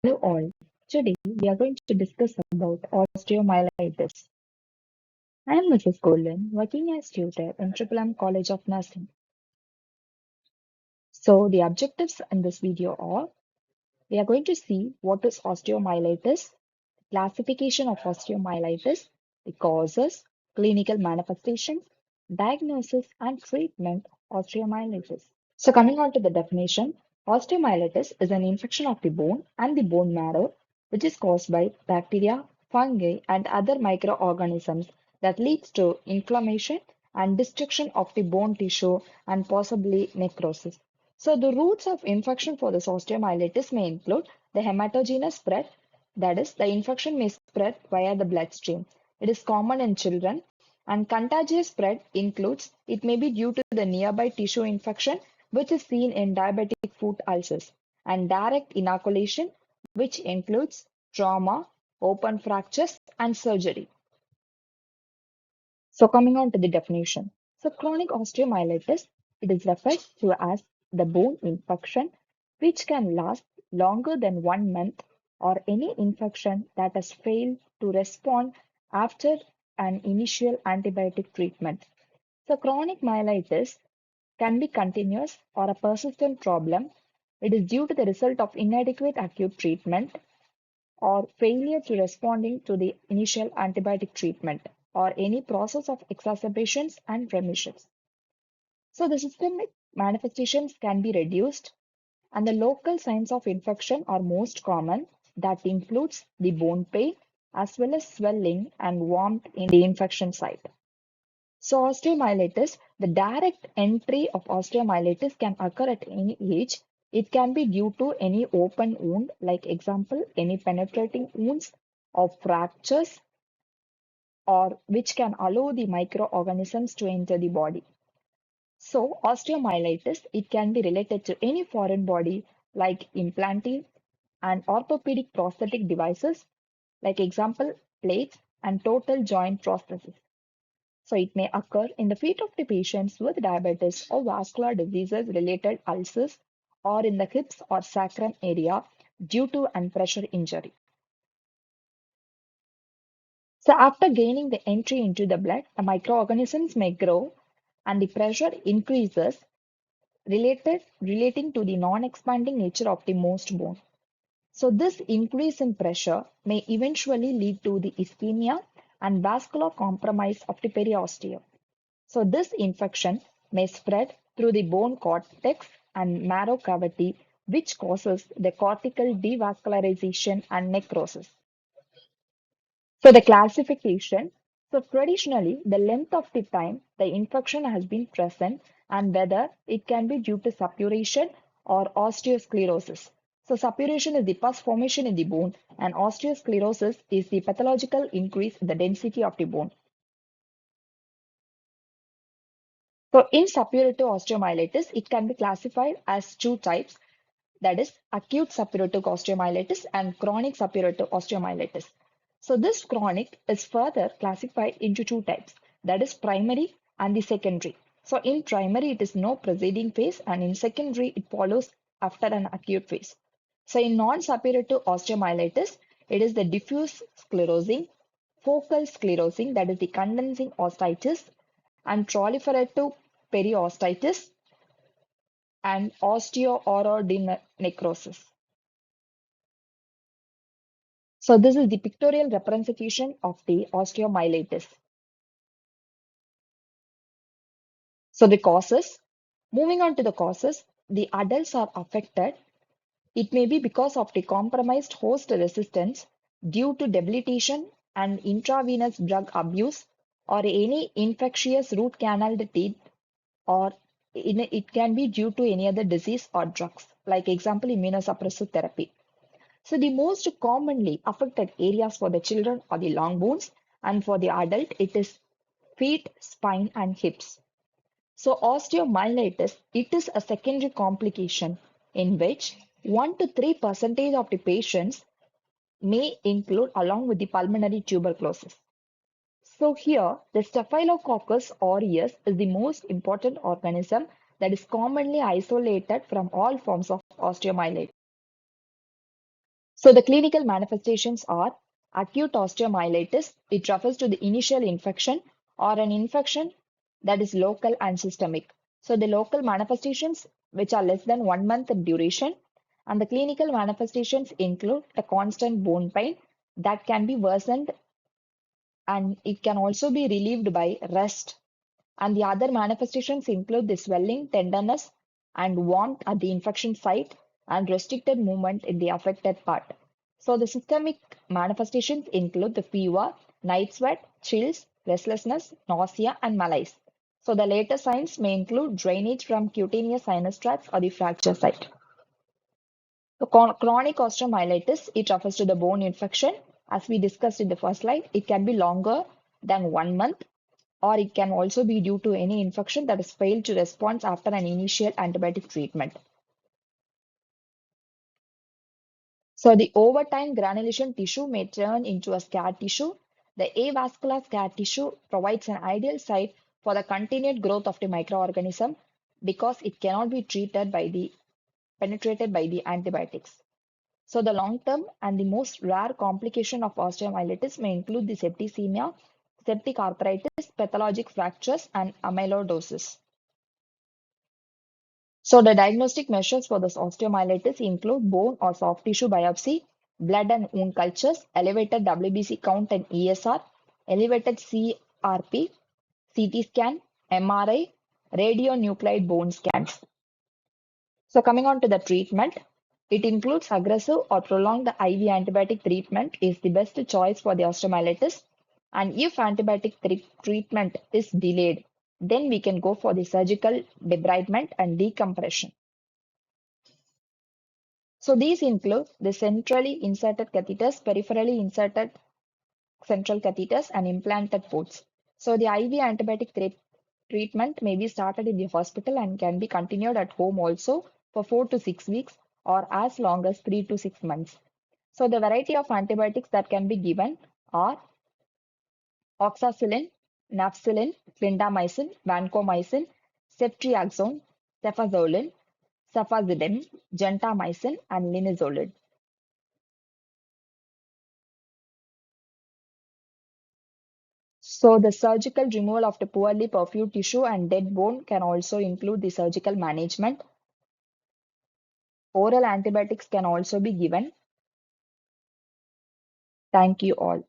Hello all. Today we are going to discuss about osteomyelitis. I am Mrs. Golden, working as tutor in M College of Nursing. So the objectives in this video are we are going to see what is osteomyelitis, classification of osteomyelitis, the causes, clinical manifestations, diagnosis and treatment of osteomyelitis. So coming on to the definition, osteomyelitis is an infection of the bone and the bone marrow which is caused by bacteria, fungi and other microorganisms that leads to inflammation and destruction of the bone tissue and possibly necrosis. So the routes of infection for this osteomyelitis may include the hematogenous spread, that is, the infection may spread via the bloodstream. It is common in children and contagious spread includes it may be due to the nearby tissue infection which is seen in diabetic foot ulcers, and direct inoculation, which includes trauma, open fractures, and surgery. So, coming on to the definition. So, chronic osteomyelitis, it is referred to as the bone infection, which can last longer than 1 month, or any infection that has failed to respond after an initial antibiotic treatment. So, chronic myelitis can be continuous or a persistent problem. It is due to the result of inadequate acute treatment or failure to responding to the initial antibiotic treatment or any process of exacerbations and remissions. So the systemic manifestations can be reduced and the local signs of infection are most common. That includes the bone pain as well as swelling and warmth in the infection site. So osteomyelitis, the direct entry of osteomyelitis can occur at any age. It can be due to any open wound, like example, any penetrating wounds or fractures, or which can allow the microorganisms to enter the body. So osteomyelitis, it can be related to any foreign body like implanting and orthopedic prosthetic devices, like example, plates and total joint prosthesis. So it may occur in the feet of the patients with diabetes or vascular diseases related ulcers or in the hips or sacrum area due to unpressure injury. So after gaining the entry into the blood, the microorganisms may grow and the pressure increases relating to the non-expanding nature of the most bone. So this increase in pressure may eventually lead to the ischemia and vascular compromise of the periosteum. So this infection may spread through the bone cortex and marrow cavity, which causes the cortical devascularization and necrosis. So the classification, so traditionally the length of the time the infection has been present and whether it can be due to suppuration or osteosclerosis. So suppuration is the pus formation in the bone and osteosclerosis is the pathological increase in the density of the bone. So in suppurative osteomyelitis, it can be classified as two types, that is acute suppurative osteomyelitis and chronic suppurative osteomyelitis. So this chronic is further classified into two types, that is primary and the secondary. So in primary, it is no preceding phase and in secondary, it follows after an acute phase. So in non-suppurative osteomyelitis, it is the diffuse sclerosing, focal sclerosing, that is the condensing osteitis, and proliferative periostitis and osteoorodenecrosis. So this is the pictorial representation of the osteomyelitis. So the causes, moving on to the causes, the adults are affected. It may be because of the compromised host resistance due to debilitation and intravenous drug abuse or any infectious root canal teeth, or it can be due to any other disease or drugs, like example immunosuppressive therapy. So the most commonly affected areas for the children are the long bones, and for the adult it is feet, spine and hips. So osteomyelitis, it is a secondary complication in which 1 to 3% of the patients may include along with the pulmonary tuberculosis. So here, the Staphylococcus aureus is the most important organism that is commonly isolated from all forms of osteomyelitis. So the clinical manifestations are acute osteomyelitis. It refers to the initial infection or an infection that is local and systemic. So the local manifestations which are less than 1 month in duration, and the clinical manifestations include the constant bone pain that can be worsened, and it can also be relieved by rest. And the other manifestations include the swelling, tenderness, and warmth at the infection site and restricted movement in the affected part. So the systemic manifestations include the fever, night sweat, chills, restlessness, nausea, and malaise. So the later signs may include drainage from cutaneous sinus tracts or the fracture site. So chronic osteomyelitis, it refers to the bone infection. As we discussed in the first slide, it can be longer than 1 month, or it can also be due to any infection that has failed to respond after an initial antibiotic treatment. So the overtime granulation tissue may turn into a scar tissue. The avascular scar tissue provides an ideal site for the continued growth of the microorganism because it cannot be penetrated by the antibiotics. So the long-term and the most rare complication of osteomyelitis may include the septicemia, septic arthritis, pathologic fractures, and amyloidosis. So the diagnostic measures for this osteomyelitis include bone or soft tissue biopsy, blood and wound cultures, elevated WBC count and ESR, elevated CRP, CT scan, MRI, radionuclide bone scans. So coming on to the treatment, it includes aggressive or prolonged IV antibiotic treatment is the best choice for the osteomyelitis. And if antibiotic treatment is delayed, then we can go for the surgical debridement and decompression. So these include the centrally inserted catheters, peripherally inserted central catheters, and implanted ports. So the IV antibiotic treatment may be started in the hospital and can be continued at home also for 4 to 6 weeks or as long as 3 to 6 months. So the variety of antibiotics that can be given are oxacillin, nafcillin, clindamycin, vancomycin, ceftriaxone, cefazolin, cefazidime, gentamicin, and linezolid. So the surgical removal of the poorly perfumed tissue and dead bone can also include the surgical management. Oral antibiotics can also be given. Thank you all.